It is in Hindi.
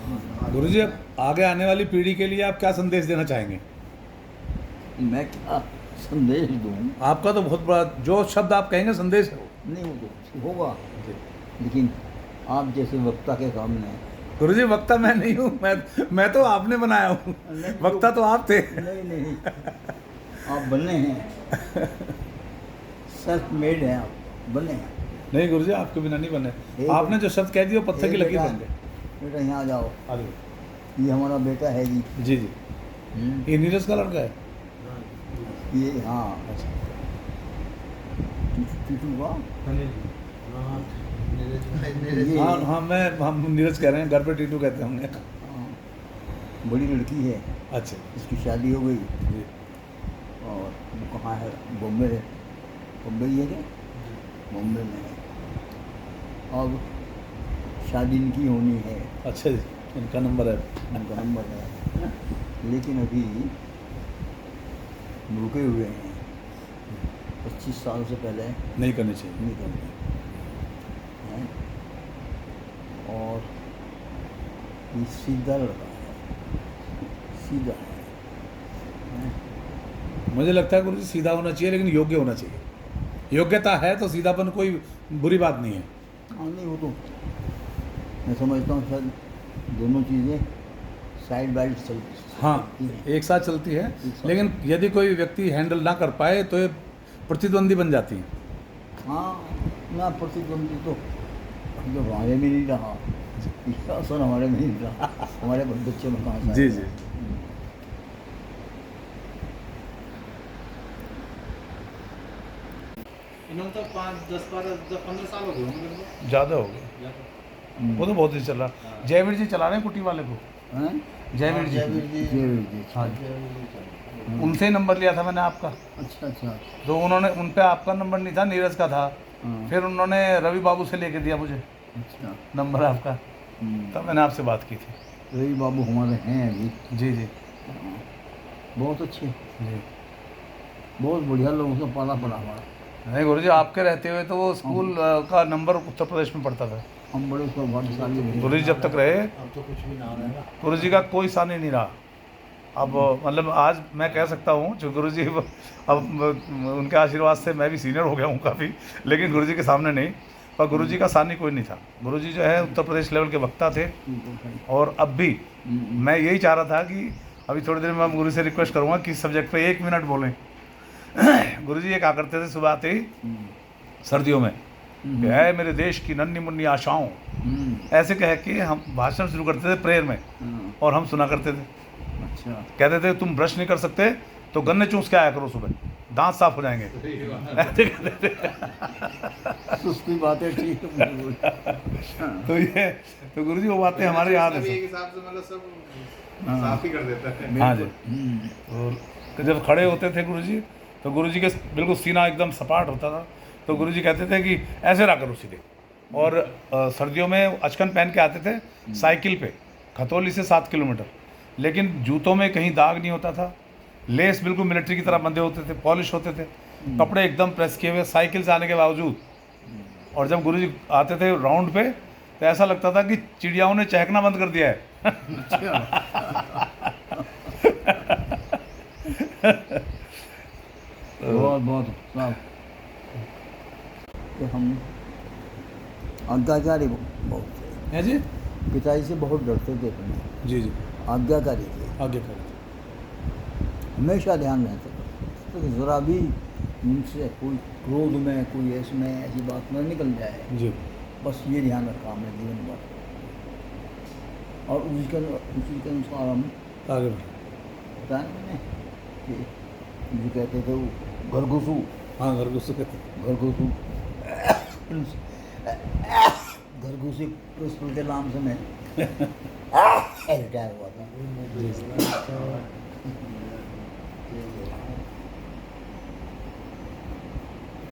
गुरुजी, अब आगे आने वाली पीढ़ी के लिए आप क्या संदेश देना चाहेंगे? मैं क्या संदेश दूँ? आपका तो बहुत बड़ा, जो शब्द आप कहेंगे संदेश है वो। नहीं वो तो होगा, लेकिन आप जैसे वक्ता के सामने गुरुजी, वक्ता मैं नहीं हूँ, मैं तो आपने बनाया हूँ। नहीं, वक्ता तो आप थे। नहीं नहीं, आप बने हैं, सेल्फ मेड हैं, आप बने हैं। नहीं गुरुजी, आपके बिना नहीं बने। एक- आपने जो शब्द कह दिया वो पत्थर की लकीर बेटा, बन गए। बेटा यहाँ आ जाओ, आ जाओ। ये हमारा बेटा है जी। जी जी। ये नीरज का लड़का है। ये हाँ अच्छा। टीटू का हाँ हाँ, हम नीरज कह रहे हैं, घर पे टीटू कहते होंगे। हाँ, बड़ी लड़की है, अच्छा इसकी शादी हो गई जी। और वो कहाँ है? बॉम्बे है। बॉम्बे ही है क्या? बॉम्बे में है। अब शादी इनकी होनी है, अच्छा जी, इनका नंबर है। उनका नंबर है, लेकिन अभी रुके हुए हैं। 25 साल से पहले नहीं करनी चाहिए। नहीं करनी है। और ये सीधा लड़का है, सीधा है। मुझे लगता है गुरुजी, सीधा होना चाहिए लेकिन योग्य होना चाहिए। योग्यता है तो सीधापन कोई बुरी बात नहीं है। हाँ नहीं, वो तो मैं समझता हूँ शायद दोनों चीज़ें साइड बाय चलती हाँ, हैं। एक साथ चलती है, एक साथ। लेकिन यदि कोई व्यक्ति हैंडल ना कर पाए तो ये प्रतिद्वंदी बन जाती है। हाँ ना, प्रतिद्वंदी तो जो हमारे में नहीं रहा, इसका असर हमारे में नहीं रहा, हमारे बच्चों में कहाँ से जी आएगा? जी। इन्होंने तो 5, 10, 12, 15 साल हो गए होंगे इनको। ज़्यादा हो गया, वो तो बहुत ही चल रहा। जयवीर जी चला रहे हैं कुटी वाले को। हैं? जयवीर जी। जी। हाँ जी, उनसे ही नंबर लिया था मैंने आपका। अच्छा अच्छा। तो उन्होंने, उन पे आपका नंबर नहीं था, नीरज का था। हाँ, फिर उन्होंने रवि बाबू से लेके दिया मुझे अच्छा। नंबर आपका, तब मैंने आपसे बात की थी। रवि बाबू हमारे हैं अभी। जी जी हाँ, बहुत अच्छे, जी। बहुत बढ़िया लोगों से पाला पड़ा हमारा। नहीं गुरुजी, आपके रहते हुए तो वो स्कूल का नंबर उत्तर प्रदेश में पड़ता था। हम बड़े सौभाग्यशाली हैं। गुरुजी जब तक रहे, अब तो कुछ भी नाम है ना। गुरुजी का कोई सानी नहीं रहा। अब मतलब आज मैं कह सकता हूँ जो गुरुजी, अब उनके आशीर्वाद से मैं भी सीनियर हो गया हूँ काफ़ी, लेकिन गुरुजी के सामने नहीं। पर गुरुजी का सानी कोई नहीं था। गुरुजी जो है उत्तर प्रदेश लेवल के वक्ता थे। और अब भी मैं यही चाह रहा था कि अभी थोड़ी देर में मैं गुरु से रिक्वेस्ट करूँगा कि सब्जेक्ट पे 1 मिनट बोलें। गुरुजी ये कहा करते थे सुबह आते ही सर्दियों में, कि है मेरे देश की नन्ही मुन्नी आशाओं, ऐसे कह के हम भाषण शुरू करते थे प्रेयर में, और हम सुना करते थे। अच्छा। कहते थे तुम ब्रश नहीं कर सकते तो गन्ने चूस के आया करो सुबह, दांत साफ हो जाएंगे। ऐसे कहते थे। सुस्ती बातें ठीक है। तो ये, तो गुरुजी वो बातें हमारे याद है एक सब। हिसाब से मतलब सब साफ ही कर देता है। हाँ जी। और तो जब खड़े होते थे गुरुजी, तो गुरुजी के बिल्कुल सीना एकदम सपाट होता था। तो गुरुजी कहते थे कि ऐसे रहा करो सीधे। और सर्दियों में अचकन पहन के आते थे साइकिल पे, खतौली से 7 किलोमीटर, लेकिन जूतों में कहीं दाग नहीं होता था, लेस बिल्कुल मिलिट्री की तरह बंधे होते थे, पॉलिश होते थे, कपड़े एकदम प्रेस किए हुए, साइकिल से आने के बावजूद। और जब गुरुजी आते थे राउंड पे, तो ऐसा लगता था कि चिड़ियाओं ने चहकना बंद कर दिया है। बहुत बहुत साफ। कि हम आज्ञाकारी बहुत थे, है जी। पिताजी से बहुत डरते थे अपने, जी जी। आज्ञाकारी थे, आगे करें। हमेशा ध्यान रहता था तो ज़रा भी उनसे कोई क्रोध में, कोई इसमें ऐसी बात न निकल जाए, जी बस ये ध्यान रखा हमने जीवन भर। और उसी के अनुसार हम आगे बढ़ें। बताया मैंने कि जो कहते थे वो घरघुसू, हाँ, घर गुस्से कहते हैं। घरघुसू घरघुसी प्रिंसिपल के नाम से मैं रिटायर हुआ था।